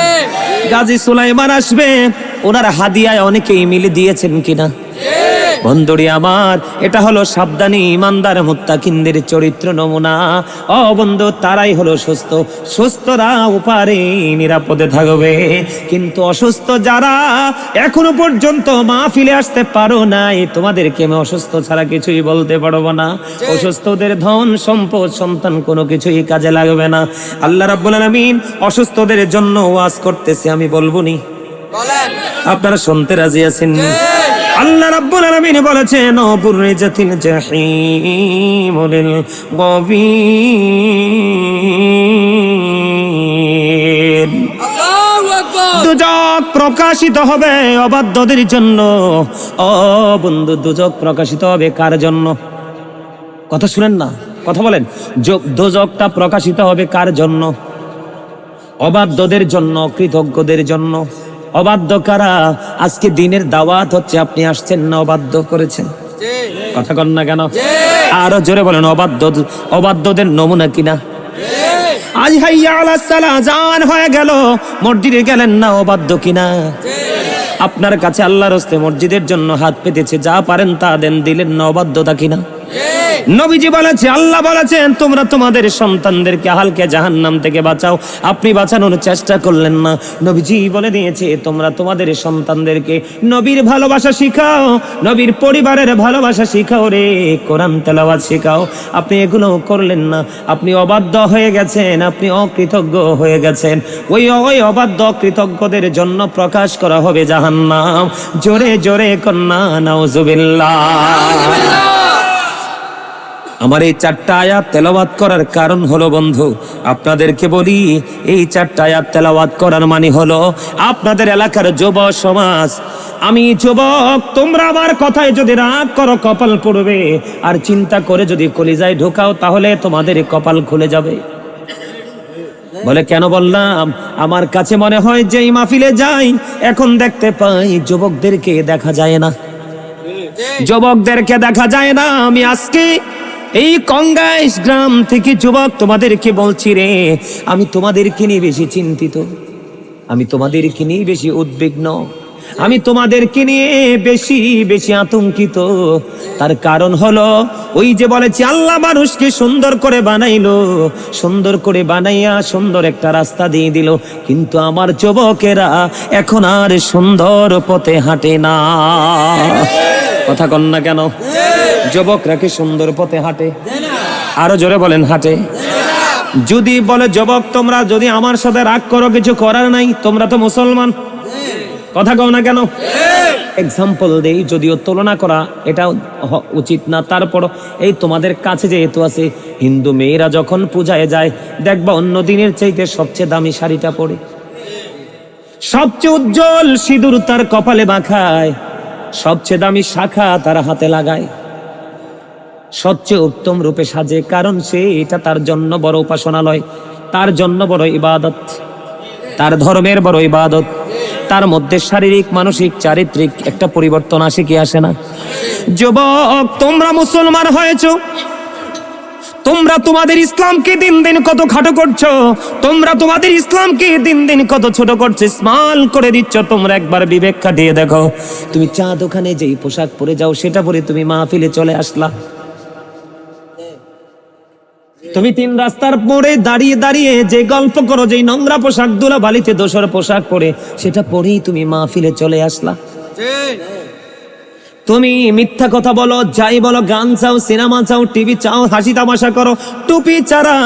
গাজী সুলাইমান আসবে, ওনার হাদিয়ায় অনেকেই মিলে দিয়েছেন কিনা? বন্ধুরি আমার, এটা হলো সাবধানী ইমানদার মুত্তাকিনদের চরিত্র নমুনা। ও বন্ধু, তারাই হলো সুস্থ। সুস্থরা উপারে নিরাপদে থাকবে, কিন্তু অসুস্থ যারা এখনো পর্যন্ত মাহফিলে আসতে পারো নাই, তোমাদেরকে আমি অসুস্থ ছাড়া কিছুই বলতে পারবো না। অসুস্থদের ধন সম্পদ সন্তান কোনো কিছুই কাজে লাগবে না। আল্লাহ রাব্বুল আলামিন অসুস্থদের জন্য ওয়াজ করতেছে, আমি বলবো নি? আপনারা শুনতে রাজি আছেন? আল্লাহ রাব্বুল আলামিন বলেছেন বুররিজাতিল জাহিম লিল গাবিন। আল্লাহু আকবার। দুজক প্রকাশিত হবে অবাধ্যদের জন্য। ও বন্ধু, দুজক প্রকাশিত হবে কার জন্য? কথা শুনেন না, কথা বলেন। দুজকটা প্রকাশিত হবে কার জন্য? অবাধ্যদের জন্য, কৃতজ্ঞদের জন্য। অবাধ্য কারা? আজকে দিনের দাওয়াত হচ্ছে, আপনি আসছেন না, অবাধ্য করেছেন। কথা কন না কেন? আরো জোরে বলেন, অবাধ্যদের নমুনা কিনা? আজ হাইয়া আলাস সালাহ আযান হয়ে গেল, মসজিদে গেলেন না, অবাধ্য কিনা? আপনার কাছে আল্লাহর হস্তে মসজিদের জন্য হাত পেতেছে, যা পারেন তা দেন, দিলেন না, অবাধ্যতা কিনা? নবীজি বলেছে, আল্লাহ বলেছেন তোমরা তোমাদের সন্তানদেরকে হালকা জাহান্নাম থেকে বাঁচাও, আপনি বাঁচানোর চেষ্টা করলেন না। নবীজি বলে দিয়েছে তোমরা তোমাদের সন্তানদেরকে নবীর ভালোবাসা শিখাও, নবীর পরিবারের ভালোবাসা শিখাও রে, কোরআন তেলাওয়াত শিখাও। আপনি এগুলো করলেন না, আপনি অবাধ্য হয়ে গেছেন, আপনি অকৃতজ্ঞ হয়ে গেছেন। ওই অবাধ্য কৃতজ্ঞদের জন্য প্রকাশ করা হবে জাহান্নাম। জোরে জোরে কন্যা নাউজুবিল্লাহ। আমার এই 4টা আয়াত তেলাওয়াত করার কারণ হলো বন্ধু, আপনাদেরকে বলি, এই 4টা আয়াত তেলাওয়াত করার মানে হলো আপনাদের এলাকার যুব সমাজ, আমি যুবক, তোমরা আমার কথায় যদি রাগ করো কপাল পড়বে, আর চিন্তা করে যদি কলিজায় ঢোকাও তাহলে তোমাদের কপাল খুলে যাবে। বলে কেন বললাম? আমার কাছে মনে হয় যে এই মাহফিলে যাই, এখন দেখতে পাই যুবকদেরকে দেখা যায় না, যুবকদেরকে দেখা যায় না। আমি আজকে এই কঙ্গাইশ গ্রাম থেকে যুবক তোমাদেরকে বলছি রে, আমি তোমাদেরকে নিয়ে বেশি চিন্তিত, আমি তোমাদেরকে নিয়ে বেশি উদ্বিগ্ন, আমি তোমাদেরকে নিয়ে বেশি বেশি আতঙ্কিত। তার কারণ হলো ওই যে বলেছি, আল্লাহ মানুষকে সুন্দর করে বানাইলো, সুন্দর করে বানাইয়া সুন্দর একটা রাস্তা দিয়ে দিল, কিন্তু আমার যুবকেরা এখন আর সুন্দর পথে হাঁটে না। কথা কন না কেন? যুবকরা কি সুন্দর পথে হাঁটে? আরো জোরে বলেন, হাঁটে? যদি বলে যুবক তোমরা যদি আমার সাথে রাগ করো, কিছু করার নাই, তোমরা তো মুসলমান, কথা কও না কেন? এক্সাম্পল দেই, যদিও তুলনা করা এটা উচিত না, তারপর এই তোমাদের কাছে যেহেতু আছে, হিন্দু মেয়েরা যখন পূজায় যায় দেখবা অন্য দিনের চাইতে সবচেয়ে দামি শাড়িটা পরে, সবচেয়ে উজ্জ্বল সিঁদুর তার কপালে মাখায়, সবচেয়ে দামি শাখা তার হাতে লাগায়, সবচেয়ে উত্তম রূপে সাজে, কারণ সে এটা তার জন্য বড় উপাসনালয়, তার জন্য বড় ইবাদত, তার ধর্মের বড় ইবাদত। তার মধ্যে শারীরিক, মানসিক, চারিত্রিক একটা পরিবর্তন আসে কি আসে না? যুবক, তোমরা মুসলমান হয়েছো, তোমরা তোমাদের ইসলামকে দিন দিন কত খাটো করছো, তোমরা তোমাদের ইসলামকে দিন দিন কত ছোট করছো, স্মাল করে দিচ্ছ। তোমরা একবার বিবেক খাটিয়ে দেখো, তুমি চা দোকানে যেই পোশাক পরে যাও সেটা পরে তুমি মাহফিলে চলে আসলা, তুমি 3 রাস্তার মোড়ে দাঁড়িয়ে দাঁড়িয়ে যে গল্প করো, যে নোংরা পোশাক, দুলা বালিতে দোসর পোশাক পরে, সেটা পরেই তুমি মাহফিলে চলে আসলা। তুমি মিথ্যা কথা বলো, যাই বলো, গান চাও, সিনেমা চাও, টিভি চাও, হাসি তামাশা করো, টুপি ছাড়া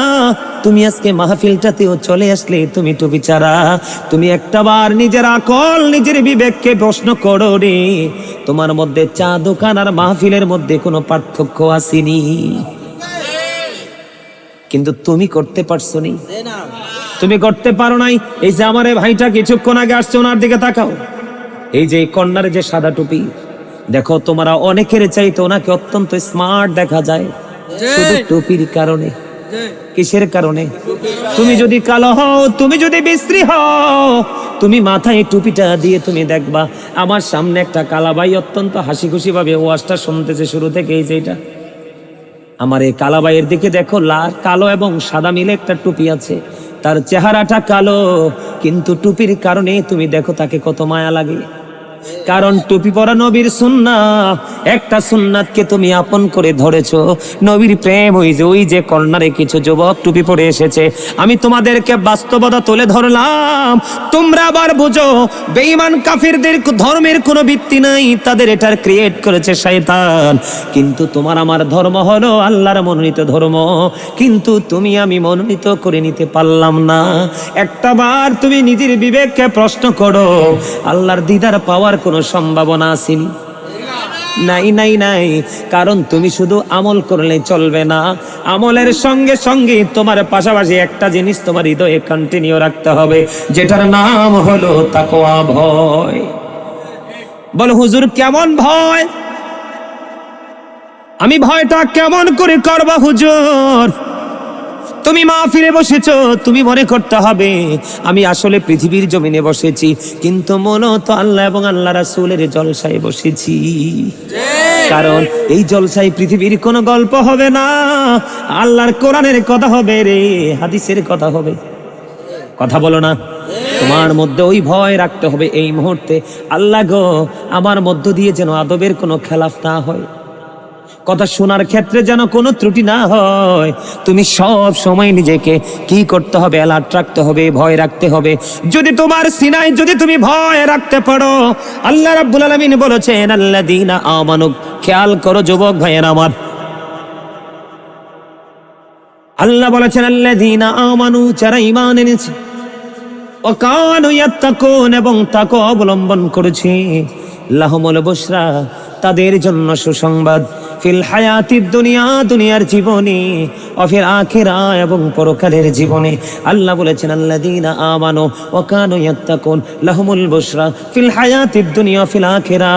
তুমি আজকে মাহফিলটাতেও চলে আসলে তুমি টুপি ছাড়া। তুমি একটাবার নিজের আকল, নিজের বিবেককে প্রশ্ন করো রে, তোমার মধ্যে চা দোকান আর মাহফিলের মধ্যে কোনো পার্থক্য আসেনি, কিন্তু তুমি করতে পারছো নি, তুমি করতে পারো নাই। এই যে আমার ভাইটা কিছুক্ষণ আগে আসছে, ওনার দিকে তাকাও, এই যে কর্নারে যে সাদা টুপি, দেখো তোমরা অনেকের চাইতে ওনাকে অত্যন্ত স্মার্ট দেখা যায়, শুধু টুপির কারণে। কিসের কারণে? তুমি যদি কালো হও, তুমি যদি বিশ্রী হও, তুমি মাথায় টুপিটা দিয়ে তুমি দেখবা, আমার সামনে একটা কালাবাই অত্যন্ত হাসি খুশি ভাবে ওয়াজটা শুনতেছে শুরু থেকে, এই যে এটা আমার এই কালাবাইয়ের দিকে দেখো, লাল, কালো এবং সাদা মিলে একটা টুপি আছে, তার চেহারাটা কালো, কিন্তু টুপির কারণে তুমি দেখো তাকে কত মায়া লাগে, কারণ টুপি পরা নবীর সুন্নাত, একটা সুন্নাতকে তুমি আপন করে ধরেছো, নবীর প্রেম। ওই যে কর্নারে কিছু যুবক টুপি পরে এসেছে, আমি তোমাদেরকে বাস্তবতা তুলে ধরলাম, তোমরা আবার বুঝো, বেঈমান কাফিরদের ধর্মের কোনো ভিত্তি নাই, তাদের এটার ক্রিয়েট করেছে শয়তান, কিন্তু তোমার আমার ধর্ম হলো আল্লাহর মনোনীত ধর্ম, কিন্তু তুমি আমি মনোনীত করে নিতে পারলাম না। একটাবার তুমি নিজের বিবেককে প্রশ্ন করো, আল্লাহর দিদার পাওয়ার কোনো সম্ভাবনা আছে? নাই নাই নাই, কারণ তুমি শুধু আমল করলে চলবে না, আমলের সঙ্গে সঙ্গে তোমার পাশাপাশি একটা জিনিস তোমার হৃদয়ে কন্টিনিউ রাখতে হবে, যেটার নাম হলো তাকওয়া, ভয়। বলো হুজুর কেমন ভয়? আমি ভয়টা কেমন করে করবা হুজুর? তুমি মাহফিলে বসেছো, তুমি মনে করতে হবে আমি আসলে পৃথিবীর জমিনে বসেছি, কিন্তু মূলত আল্লাহ এবং আল্লাহ রাসূলের জলসায় বসেছি, কারণ এই জলসায় পৃথিবীর কোনো গল্প হবে না, আল্লাহর কোরআনের কথা হবে রে, হাদিসের কথা হবে। কথা বলো না? তোমার মধ্যে ওই ভয় রাখতে হবে এই মুহূর্তে, আল্লাহ গো আমার মধ্য দিয়ে যেন আদবের কোনো খেলাফ না হয়, কথা শোনার ক্ষেত্রে যেন কোনো ত্রুটি না হয়। তুমি সব সময় নিজেকে কি করতে হবে? অ্যালার্ট রাখতে হবে, ভয় রাখতে হবে। যদি তোমার সিনায় যদি তুমি ভয় রাখতে পারো, আল্লাহ রাব্বুল আলামিন বলেছেন আল্লাযীনা আমানু, খেয়াল করো যুবক ভাইয়ের আমার, আল্লাহ বলেছেন আল্লাযীনা আমানু, যারা ঈমান এনেছে, ওয়া কানু ইয়াত্তাকুন, এবং তাকওয়া অবলম্বন করেছে, লাহুমুল বুশরা, তাদের জন্য সুসংবাদ, ফিল হায়াতিদ দুনিয়া, দুনিয়ার জীবনে, ওয়া ফিল আখিরা, এবং পরকালের জীবনে। আল্লাহ বলেছেন আল্লাযীনা আমানু ওয়া কানু ইয়াত্তাকুন লাহুমুল বুশরা ফিল হায়াতিদ দুনিয়া ফিল আখিরা।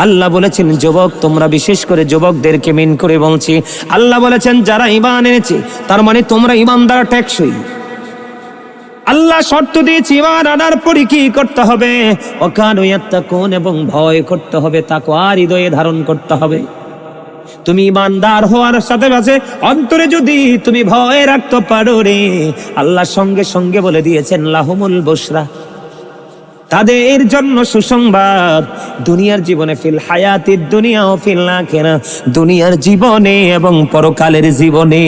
আল্লাহ বলেছেন যুবক, তোমরা বিশেষ করে যুবকদেরকে মেন করে বলছি, আল্লাহ বলেছেন যারা ঈমান এনেছে, তার মানে তোমরা ঈমানদার টেকসই। আল্লাহ শর্ত দিয়েছে ঈমান আনার পরে কি করতে হবে? ওয়া কানু ইয়াত্তাকুন, এবং ভয় করতে হবে, তাকওয়া হৃদয়ে ধারণ করতে হবে। তুমি ঈমানদার হওয়ার সাথে সাথে অন্তরে যদি তুমি ভয় রাখতে পারো রে, আল্লাহ সঙ্গে সঙ্গে বলে দিয়েছেন লাহুমুল বুশরা, তাদের জন্য সুসংবাদ দুনিয়ার জীবনে, ফিল হায়াতিদ দুনিয়া ও ফিল আখিরা, দুনিয়ার জীবনে এবং পরকালের জীবনে।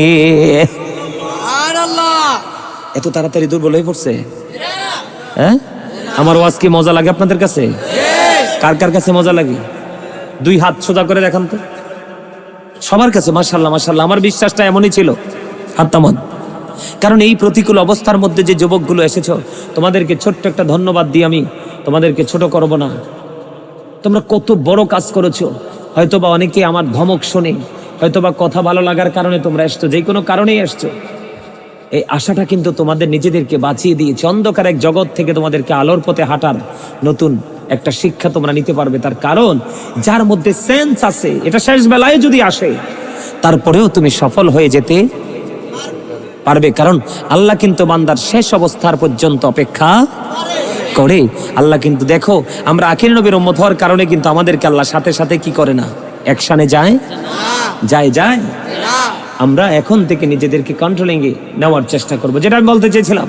সুবহানাল্লাহ। এত তাড়াতাড়ি দুর্বল হয়ে পড়ছে? হ্যাঁ, আমার ওয়াজ কি মজা লাগে আপনাদের কাছে? কার কার কাছে মজা লাগে? দুই হাত সোজা করে দেখান তো। সবার কাছে মাশাআল্লাহ মাশাআল্লাহ। আমার বিশ্বাসটা এমনই ছিল। হাত নামান। কারণ এই প্রতিকূল অবস্থার মধ্যে যে যুবকগুলো এসেছো, তোমাদেরকে ছোট্ট একটা ধন্যবাদ দিই। আমি তোমাদেরকে ছোট করব না। তোমরা কত বড় কাজ করেছো। হয়তোবা অনেকে আমার ধমক শুনে, হয়তোবা কথা ভালো লাগার কারণে তোমরা এসছো, যে কোনো কারণেই এসছো। এই আশাটা কিন্তু তোমাদের নিজেদেরকে বাঁচিয়ে দিয়েছে। অন্ধকার এক জগৎ থেকে তোমাদেরকে আলোর পথে হাঁটার নতুন একটা শিক্ষা তোমরা নিতে পারবে। তার কারণ যার মধ্যে সেন্স আছে, এটা শেষ বেলায় যদি আসে, তারপরেও তুমি সফল হয়ে যেতে পারবে। কারণ আল্লাহ কিন্তু বান্দার শেষ অবস্থার পর্যন্ত অপেক্ষা করে। আল্লাহ কিন্তু দেখো, আমরা আখির নবীর উম্মত হওয়ার কারণে কিন্তু আমাদেরকে আল্লাহ সাথে সাথে কি করে না, অ্যাকশনে যায় যায়। আমরা এখন থেকে নিজেদেরকে কন্ট্রোলিং এ নেওয়ার চেষ্টা করব। যেটা আমি বলতে চেয়েছিলাম,